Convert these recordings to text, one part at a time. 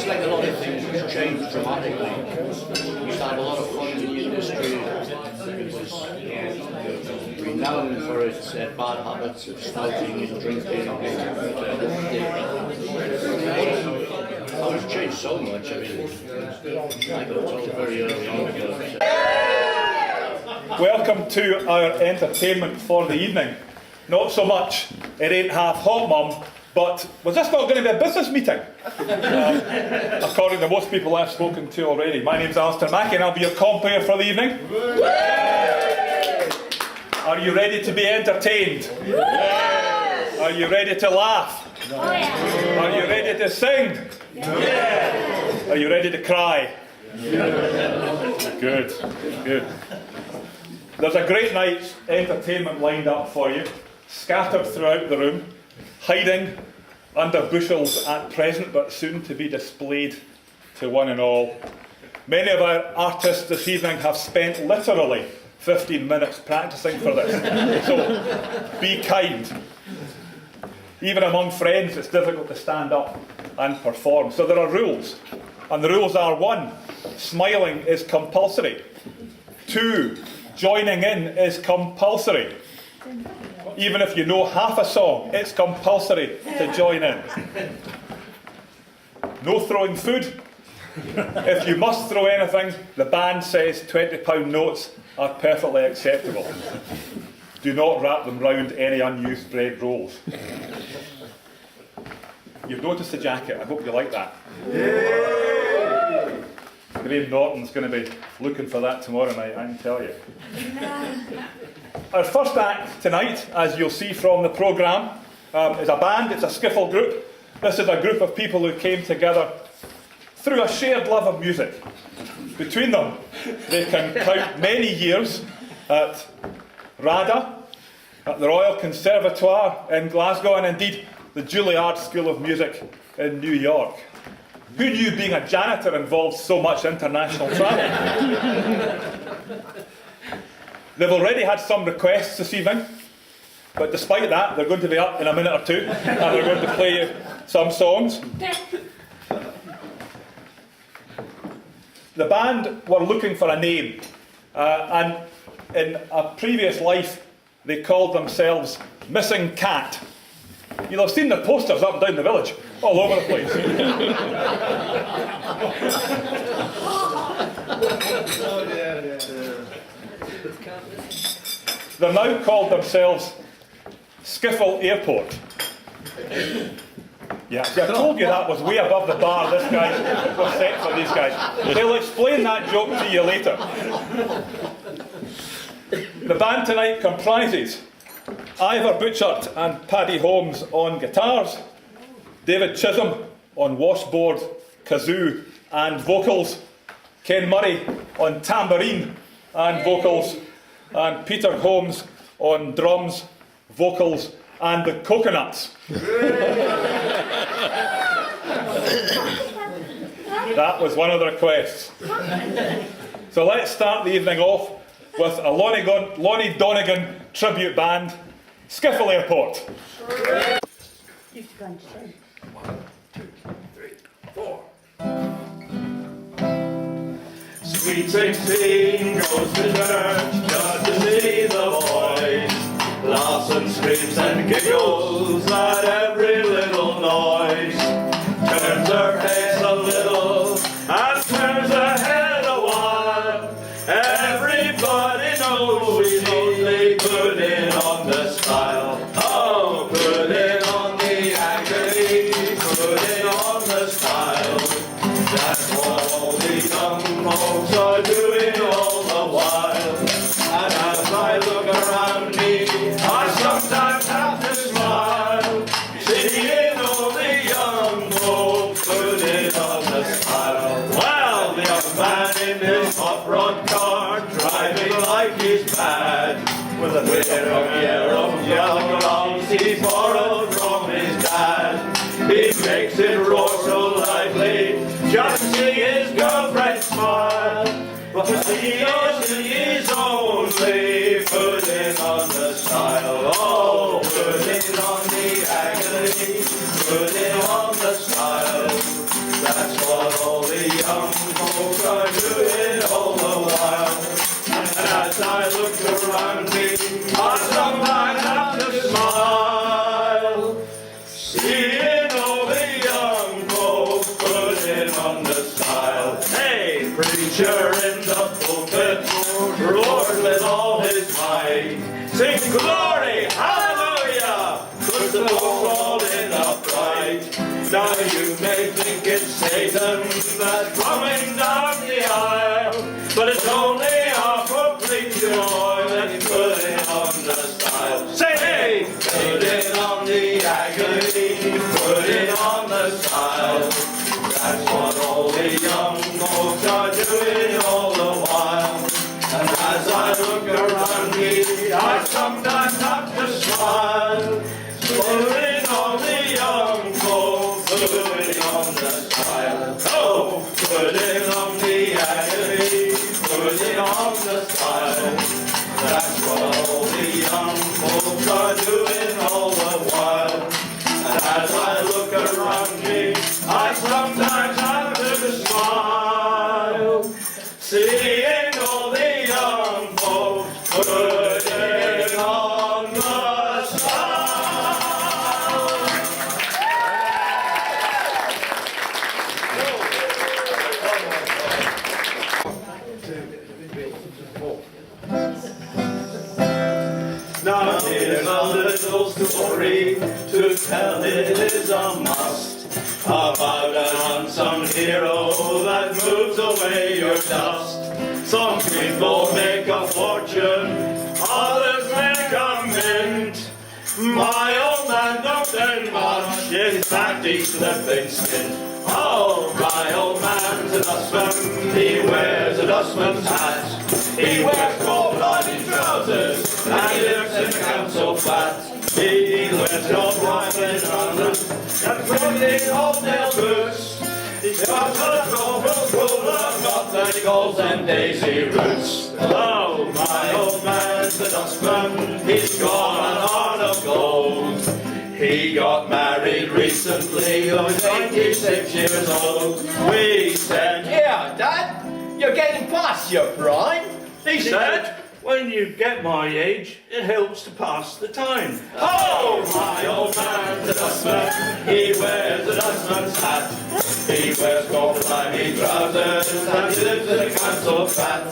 just like a lot of things, it's changed dramatically. We used to have a lot of fun in the industry. It was renowned for its bad habits of smoking and drinking. Oh, it's changed so much. I mean, I got told very early on about it. Welcome to our entertainment for the evening. Not so much, it ain't half hot, Mum, but was this not going to be a business meeting? According to most people I've spoken to already. My name's Allan and I'll be your compere for the evening. Are you ready to be entertained? Yes. Are you ready to laugh? Oh, yeah. Are you ready to sing? Yeah. Are you ready to cry? Yeah. Good, good. There's a great night's entertainment lined up for you, scattered throughout the room, hiding under bushels at present, but soon to be displayed to one and all. Many of our artists this evening have spent literally 15 minutes practicing for this, so be kind. Even among friends, it's difficult to stand up and perform. So there are rules, and the rules are: 1, smiling is compulsory. 2, joining in is compulsory. Even if you know half a song, it's compulsory to join in. No throwing food. If you must throw anything, the band says £20 notes are perfectly acceptable. Do not wrap them round any unused bread rolls. You've noticed the jacket. I hope you like that. Graham Norton's going to be looking for that tomorrow night, I can tell you. Our first act tonight, as you'll see from the programme, is a band. It's a skiffle group. This is a group of people who came together through a shared love of music. Between them, they can count many years at RADA, at the Royal Conservatoire in Glasgow, and indeed the Juilliard School of Music in New York. Who knew being a janitor involved so much international travel? They've already had some requests this evening, but despite that, they're going to be up in a minute or two, and they're going to play you some songs. The band were looking for a name, and in a previous life, they called themselves Missing Cat. You'll have seen the posters up and down the village, all over the place. They're now called themselves Skiffle Airport. Yeah, see, I told you that was way above the bar this guy was set for these guys. They'll explain that joke to you later. The band tonight comprises Ivor Butchart and Paddy Holmes on guitars, David Chisholm on washboard, kazoo and vocals, Ken Murray on tambourine and vocals, and Peter Holmes on drums, vocals and the coconuts. That was one of the requests. So let's start the evening off with a Lonnie Donegan tribute band, Skiffle Airport. 1, 2, 3, 4. Sweet 16 goes to church just to see the boys. Laughs and screams and giggles at every little noise. Turns her face a little and turns her head a while. Everybody knows she's only putting on the style. Oh, putting on the agony, putting on the style. That's what all the young folks are doing all the while. And as I look around me, I sometimes have to smile, seeing all the young folks putting on the style. Well, the young man in his hot rod car, driving like he's mad, with a pair of young drums he's borrowed from his dad. He makes it roar so lively, just to see his girlfriend smile. But he knows he is only putting on the style. Oh, putting on the agony, putting on the style. That's what Now you may think it's Satan that's coming down the aisle, but it's only our complete joy that's putting on the style. Say hey! Put it on the agony, put it on the style. That's what all the young folks are doing all the while. And as I look around me, I sometimes have to smile. Putting on the young folks, putting on the style. Oh, putting on the agony, putting on the style. That's what all the young folks are doing all the while. And as I look around me, I sometimes have to smile. Seeing all the young folks putting on the style. Now here's a little story to tell, it is a must, about an unsung hero that moves away your dust. Some people make a fortune, others make a mint. My old man don't earn much, in fact he's slipping stint. Oh, my old man's a dustman, he wears a dustman's hat. He wears gold-lined trousers, and he lives in a council flat. He wears gold-lined trousers, and pretty old-nail boots. He's got a double full of nuts, and he calls them daisy roots. Oh, my old man's a dustman, he's got an heart of gold. He got married recently, he was 86 years old. We said, Yeah, Dad, you're getting past your prime. he said, When you get my age, it helps to pass the time. oh, my old man's a dustman, he wears a dustman's hat. He wears gold-lined trousers, and he lives in a council flat.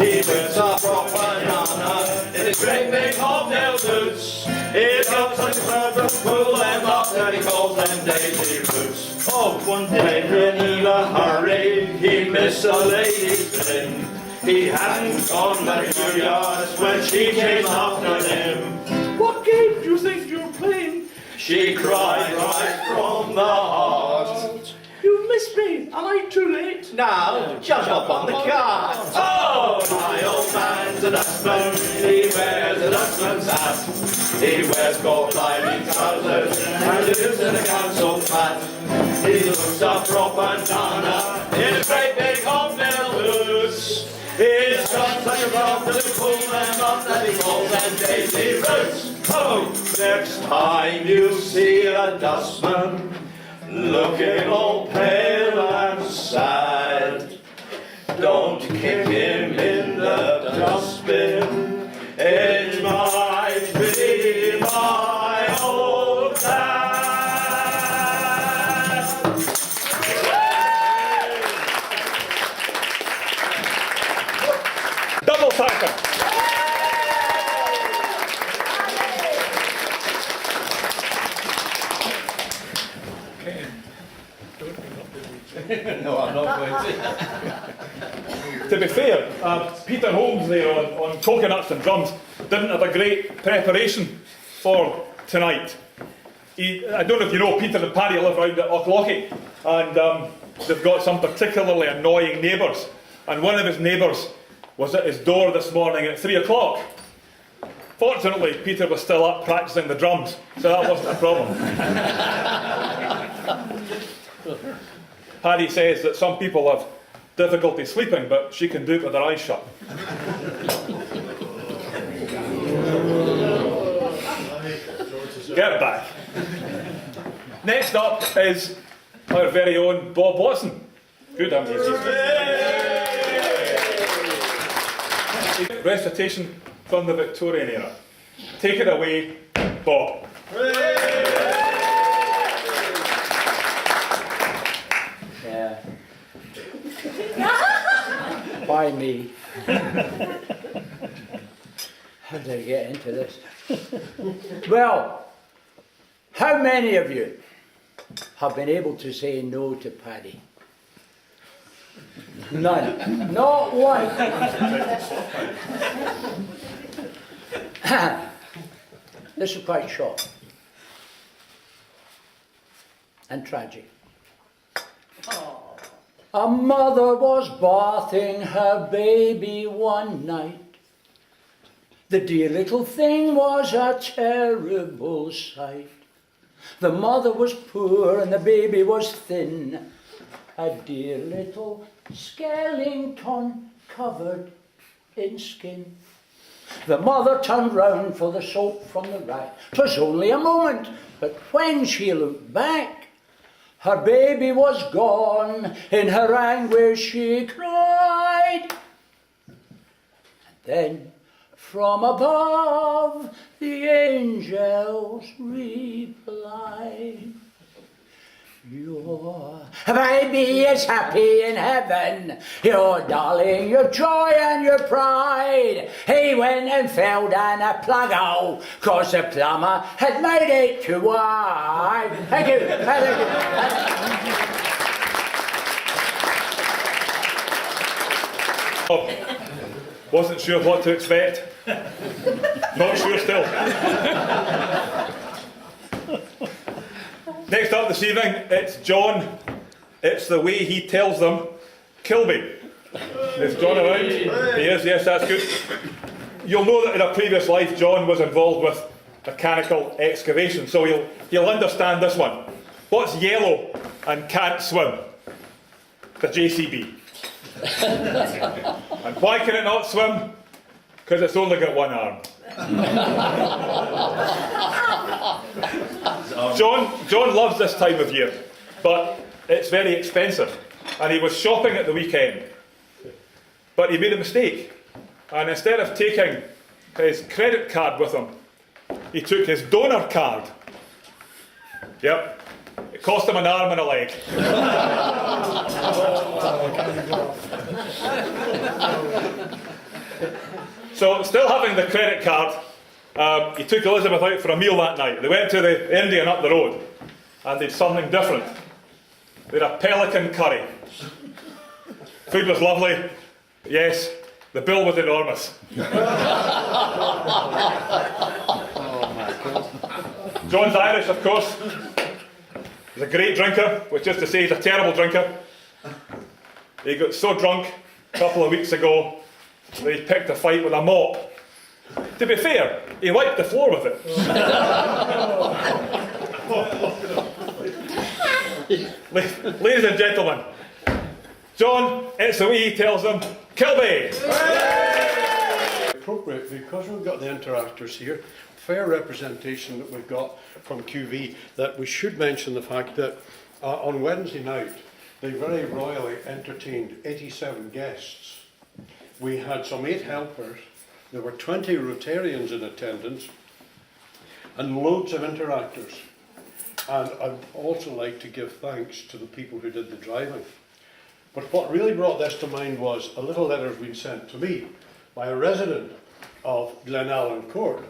He wears a frock banana in his great big hobnail boots. He's got such a crowd to pull them up, and he calls them daisy roots. Oh, one day in a hurry, he missed a lady's thing. He hadn't gone very few yards when she came after him. What game do you think you're playing? She cried right from the heart. You missed me. Am I too late? Now, jump up on the car. Oh, my old man's a dustman, he wears a dustman's hat. He wears gold-lined trousers, and he lives in a council flat. He looks a prop and banana in a great big hobnail boots. He's got such a crowd to pull them up that he calls them daisy roots. Oh, next time you see a dustman looking all pale and sad, don't kick him in the dustbin. It might be my old dad. Double thanker. No, I'm not going to. To be fair, Peter Holmes there on coconuts and drums didn't have a great preparation for tonight. I don't know if you know, Peter and Paddy live around at Auchlockie, and they've got some particularly annoying neighbours. And one of his neighbours was at his door this morning at 3 o'clock. Fortunately, Peter was still up practising the drums, so that wasn't a problem. Paddy says that some people have difficulty sleeping, but she can do it with her eyes shut. Get back. Next up is our very own Bob Watson. Good, haven't you? Recitation from the Victorian era. Take it away, Bob. Yeah. Why me? How did I get into this? Well, how many of you have been able to say no to Paddy? None. Not one. This is quite short and tragic. A mother was bathing her baby one night. The dear little thing was a terrible sight. The mother was poor and the baby was thin. A dear little skeleton covered in skin. The mother turned round for the soap from the rack. 'Twas only a moment, but when she looked back, her baby was gone. In her anguish she cried. And then from above the angels replied, your baby is happy in heaven, your darling, your joy and your pride. He went and fell down a plug hole, 'cause the plumber had made it too wide. Thank you. Thank you. Oh, wasn't sure what to expect. Not sure still. Next up this evening, it's John. It's the way he tells them, Kilby. Is John around? He is, yes, that's good. You'll know that in a previous life, John was involved with mechanical excavation, so he'll understand this one. What's yellow and can't swim? The JCB. And why can it not swim? Because it's only got one arm. John loves this time of year, but it's very expensive. And he was shopping at the weekend, but he made a mistake. And instead of taking his credit card with him, he took his donor card. Yep, it cost him an arm and a leg. So, still having the credit card, he took Elizabeth out for a meal that night. They went to the Indian up the road, and they'd something different. They had a pelican curry. Food was lovely. Yes, the bill was enormous. John's Irish, of course. He's a great drinker, which is to say he's a terrible drinker. He got so drunk a couple of weeks ago that he picked a fight with a mop. To be fair, he wiped the floor with it. Ladies and gentlemen, John, it's the way he tells them, Kilby! Appropriate, because we've got the Interactors here, fair representation that we've got from QV, that we should mention the fact that on Wednesday night they very royally entertained 87 guests. We had some 8 helpers, there were 20 Rotarians in attendance, and loads of Interactors. And I'd also like to give thanks to the people who did the driving. But what really brought this to mind was a little letter has been sent to me by a resident of Allan Court.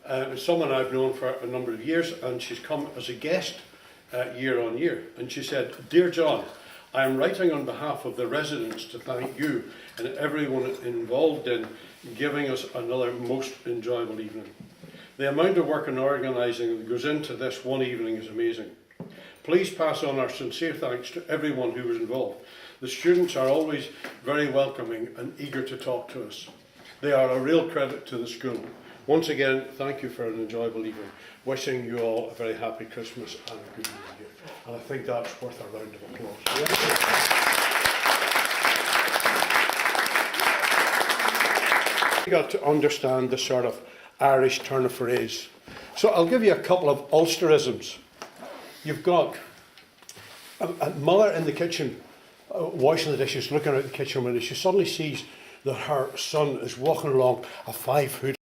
It was someone I've known for a number of years, and she's come as a guest year on year. And she said, "Dear John, I am writing on behalf of the residents to thank you and everyone involved in giving us another most enjoyable evening. The amount of work and organising that goes into this one evening is amazing. Please pass on our sincere thanks to everyone who was involved. The students are always very welcoming and eager to talk to us. They are a real credit to the school. Once again, thank you for an enjoyable evening. Wishing you all a very happy Christmas and a good New Year." And I think that's worth a round of applause. You got to understand the sort of Irish turn of phrase. So I'll give you a couple of Ulsterisms. You've got a mother in the kitchen washing the dishes, looking out the kitchen window. She suddenly sees that her son is walking along a 5-foot